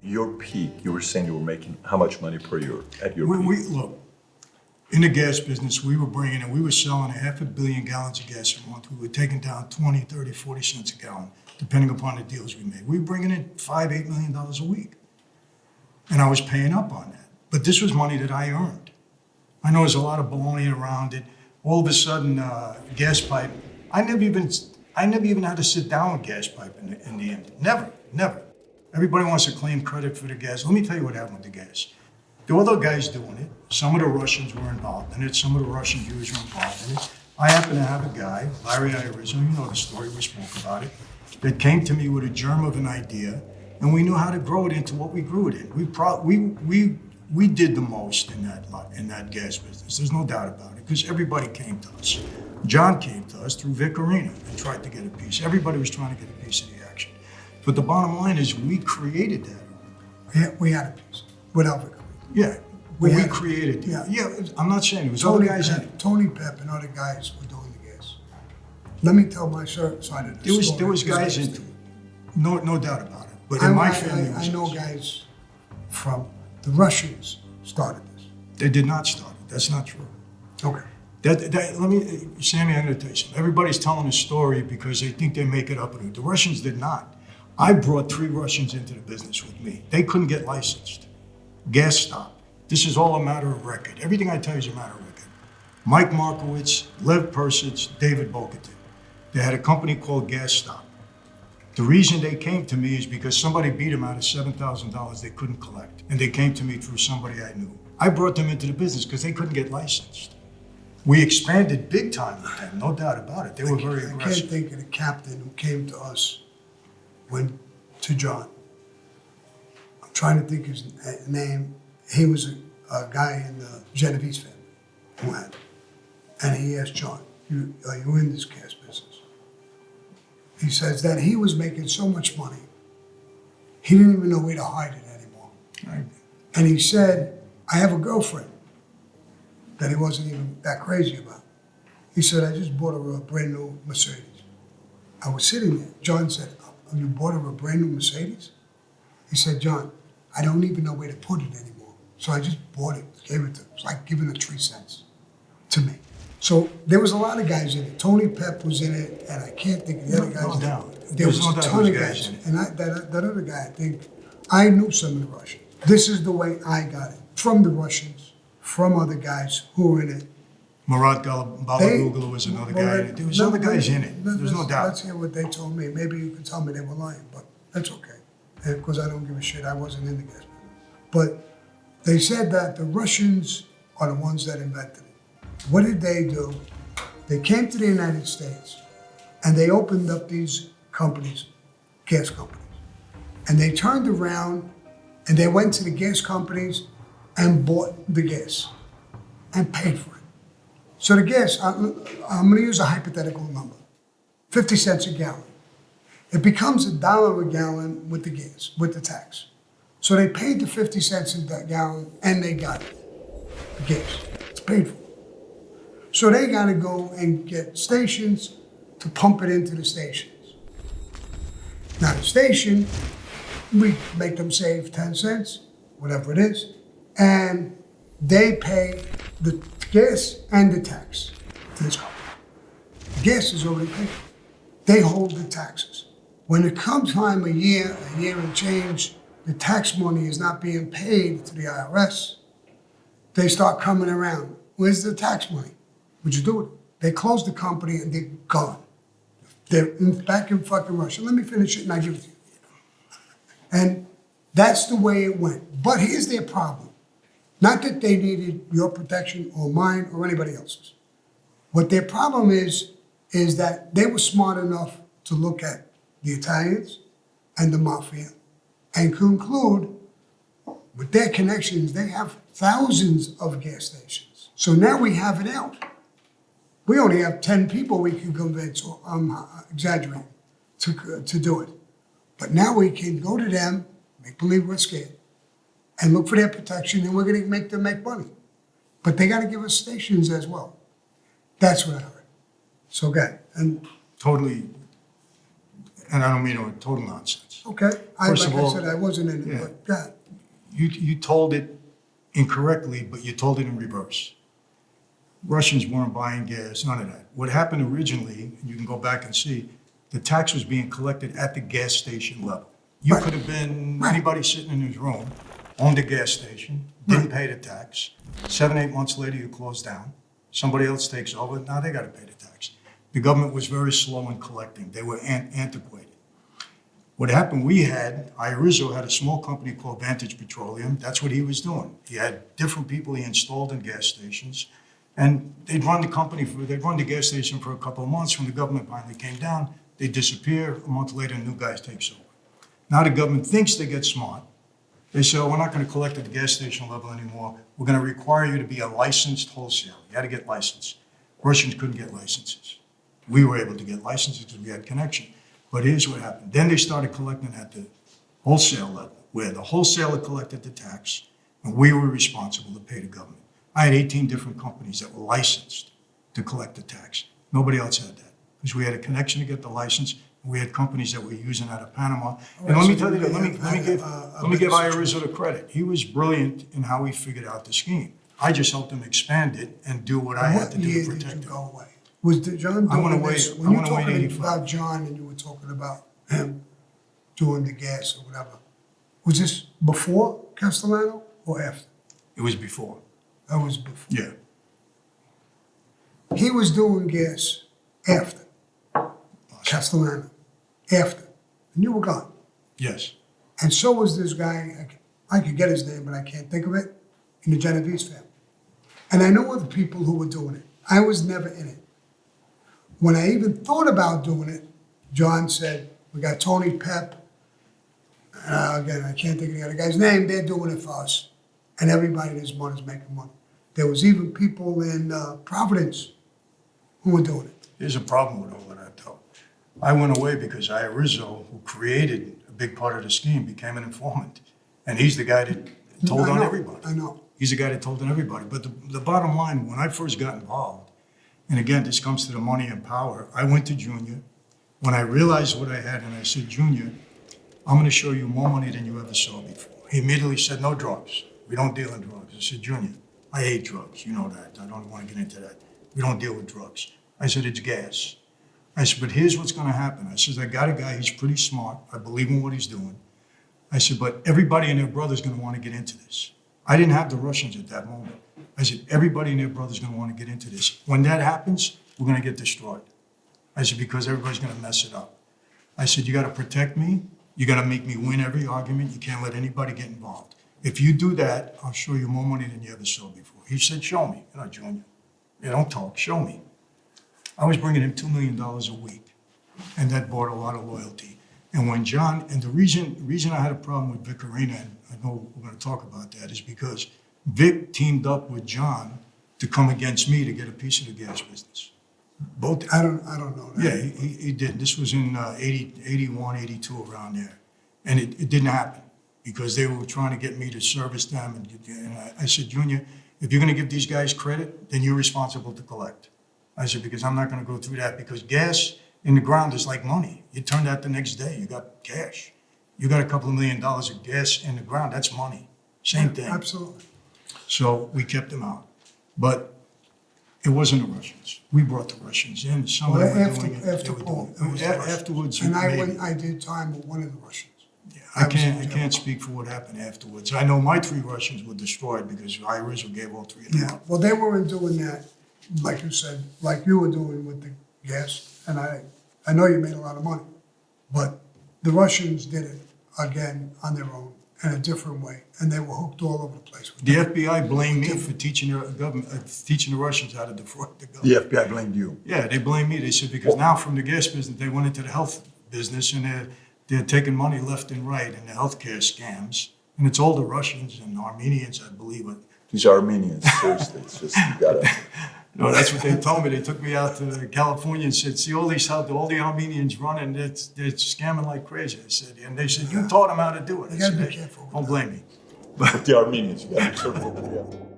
Your peak, you were saying you were making how much money per year at your We peak? look, in the gas business, we were selling 500 million gallons of gas a month. We were taking down 20, 30, 40 cents a gallon, depending upon the deals we made. We were bringing in $5, $8 million a week. And I was paying up on that. But this was money that I earned. I know there's a lot of baloney around it. All of a sudden, gas pipe, I never even had to sit down with gas pipe in the end. Never. Everybody wants to claim credit for the gas. Let me tell you what happened with the gas. There were other guys doing it. Some of the Russians were involved in it. Some of the Russian Jews were involved in it. I happen to have a guy, Larry Irizzo, you know the story, we spoke about it, that came to me with a germ of an idea, and we knew how to grow it into what we grew it in. We did the most in that gas business. There's no doubt about it, because everybody came to us. John came to us through Vic Arena and tried to get a piece. Everybody was trying to get a piece of the action. But the bottom line is we created that. We had a piece without Vic. Yeah, but we had- created it. yeah. Yeah, I'm not saying it was other guys in it. Tony Pep and other guys were doing the gas. Let me tell my side of the story. There was guys because into it. No doubt about it. But in my family, it was I know us. guys from the Russians started this. They did not start it. That's not true. Okay. Sammy, I'm going to tell you something. Everybody's telling a story because they think they make it up. The Russians did not. I brought 3 Russians into the business with me. They couldn't get licensed. Gas stopped. This is all a matter of record. Everything I tell you is a matter of record. Mike Markowitz, Lev Persich, David Bokatin. They had a company called Gas Stop. The reason they came to me is because somebody beat them out of $7,000 they couldn't collect. And they came to me through somebody I knew. I brought them into the business because they couldn't get licensed. We expanded big time with them, no doubt about it. They were very I can't aggressive. think of the captain who came to us, went to John. I'm trying to think his name. He was a guy in the Genovese family who had, and he asked John, are you in this gas business? He says that he was making so much money, he didn't even know where to hide it anymore. Right. And he said, I have a girlfriend that he wasn't even that crazy about. He said, I just bought her a brand new Mercedes. I was sitting there. John said, oh, you bought her a brand new Mercedes? He said, John, I don't even know where to put it anymore. So I just bought it, gave it to her. It's like giving her 3 cents to me. So there was a lot of guys in it. Tony Pep was in it, and I can't think of the other guys. No doubt. There was no a doubt ton there of was guys. in it. And that other guy, I think, I knew some of the Russians. This is the way I got it. From the Russians, from other guys who were in it. Murat Balaguglu was another guy in it. There was other guys in it. There's no doubt. Let's hear what they told me. Maybe you could tell me they were lying, but that's okay. Because I don't give a shit. I wasn't in the gas business. But they said that the Russians are the ones that invented it. What did they do? They came to the United States and they opened up these companies, gas companies. And they turned around and they went to the gas companies and bought the gas and paid for it. So the gas, I'm going to use a hypothetical number, 50 cents a gallon. It becomes $1 a gallon with the gas, with the tax. So they paid the 50 cents a gallon and they got it, the gas. It's paid for. So they got to go and get stations to pump it into the stations. Now the station, we make them save 10 cents, whatever it is, and they pay the gas and the tax to this company. The gas is already paid. They hold the taxes. When it comes time a year and change, the tax money is not being paid to the IRS, they start coming around. Where's the tax money? What'd you do with it? They close the company and they're gone. They're back in fucking Russia. Let me finish it and I give it to you. And that's the way it went. But here's their problem. Not that they needed your protection or mine or anybody else's. What their problem is that they were smart enough to look at the Italians and the Mafia and conclude with their connections, they have thousands of gas stations. So now we have it out. We only have 10 people we can convince, or I'm exaggerating, to do it. But now we can go to them, make believe we're scared, and look for their protection, and we're going to make them make money. But they got to give us stations as well. That's what I heard. So good. And Totally. and I don't mean it total nonsense. Okay, First like of all, I said, I wasn't in it, yeah. but God, You told it incorrectly, but you told it in reverse. Russians weren't buying gas, none of that. What happened originally, and you can go back and see, the tax was being collected at the gas station level. You Right. could have been Right. anybody sitting in his room, owned a gas station, didn't pay the tax. 7, 8 months later, you close down. Somebody else takes over. Now they got to pay the tax. The government was very slow in collecting. They were antiquated. What happened, Rizzo had a small company called Vantage Petroleum. That's what he was doing. He had different people he installed in gas stations. And they'd run the gas station for a couple of months. When the government finally came down, they disappear. A month later, a new guy takes over. Now the government thinks they get smart. They say, oh, we're not going to collect at the gas station level anymore. We're going to require you to be a licensed wholesaler. You had to get licensed. Russians couldn't get licenses. We were able to get licenses because we had connection. But here's what happened. Then they started collecting at the wholesale level, where the wholesaler collected the tax, and we were responsible to pay the government. I had 18 different companies that were licensed to collect the tax. Nobody else had that, because we had a connection to get the license, and we had companies that were using out of Panama. And let me tell you, let me give Rizzo the credit. He was brilliant in how he figured out the scheme. I just helped him expand it and do what I had to what do year to did protect you it. go away? Was John I went doing away- this? I When you went away in talking 85. about John and you were talking about him doing the gas or whatever, was this before Castellano or after? It was before. That was before. Yeah. He was doing gas after Castellano, after, and you were gone. Yes. And so was this guy, I could get his name, but I can't think of it, in the Genovese family. And I know other people who were doing it. I was never in it. When I even thought about doing it, John said, we got Tony Pep, again, I can't think of the other guy's name, they're doing it for us. And everybody in this money is making money. There was even people in Providence who were doing it. There's a problem with all of that, though. I went away because Rizzo, who created a big part of the scheme, became an informant. And he's the guy that told I on know, everybody. I know. He's the guy that told on everybody. But the bottom line, when I first got involved, and again, this comes to the money and power, I went to Junior. When I realized what I had, and I said, Junior, I'm going to show you more money than you ever saw before. He immediately said, no drugs. We don't deal in drugs. I said, Junior, I hate drugs. You know that. I don't want to get into that. We don't deal with drugs. I said, it's gas. I said, but here's what's going to happen. I said, I got a guy, he's pretty smart. I believe in what he's doing. I said, but everybody and their brother's going to want to get into this. I didn't have the Russians at that moment. I said, everybody and their brother's going to want to get into this. When that happens, we're going to get destroyed. I said, because everybody's going to mess it up. I said, you got to protect me. You got to make me win every argument. You can't let anybody get involved. If you do that, I'll show you more money than you ever saw before. He said, show me. You know, Junior, you don't talk, show me. I was bringing him $2 million a week, and that brought a lot of loyalty. And when John, and the reason I had a problem with Vic Arena, and I know we're going to talk about that, is because Vic teamed up with John to come against me to get a piece of the gas business. Both. I don't know that. Yeah, he did. This was in 81, 82, around there. And it didn't happen because they were trying to get me to service them. And I said, Junior, if you're going to give these guys credit, then you're responsible to collect. I said, because I'm not going to go through that, because gas in the ground is like money. You turn that the next day, you got cash. You got a couple of $1 million of gas in the ground, that's money. Same thing. Absolutely. So we kept them out. But it wasn't the Russians. We brought the Russians in. Some of them were doing it. After They were Paul, doing it was it. the Russians. Afterwards, And maybe. I did time with one of the Russians. Yeah, I I was in can't jail. speak for what happened afterwards. I know my 3 Russians were destroyed because Rizzo gave all 3 of them Yeah, up. well, they weren't doing that, like you said, like you were doing with the gas, and I know you made a lot of money, but the Russians did it again on their own in a different way, and they were hooked all over the place. With The that. FBI blamed me for teaching the government, teaching the Russians how to defraud the government. The FBI blamed you. Yeah, they blamed me. They said because now from the gas business they went into the health business and they're taking money left and right in the healthcare scams, and it's all the Russians and Armenians, I believe. These Armenians, seriously, it's just, you gotta. No, that's what they told me. They took me out to California and said, see all the Armenians running, they're scamming like crazy. I said, and they said, you taught them how to do it. I You gotta said, be careful with don't that. blame me. But the Armenians, you gotta be careful. Yeah.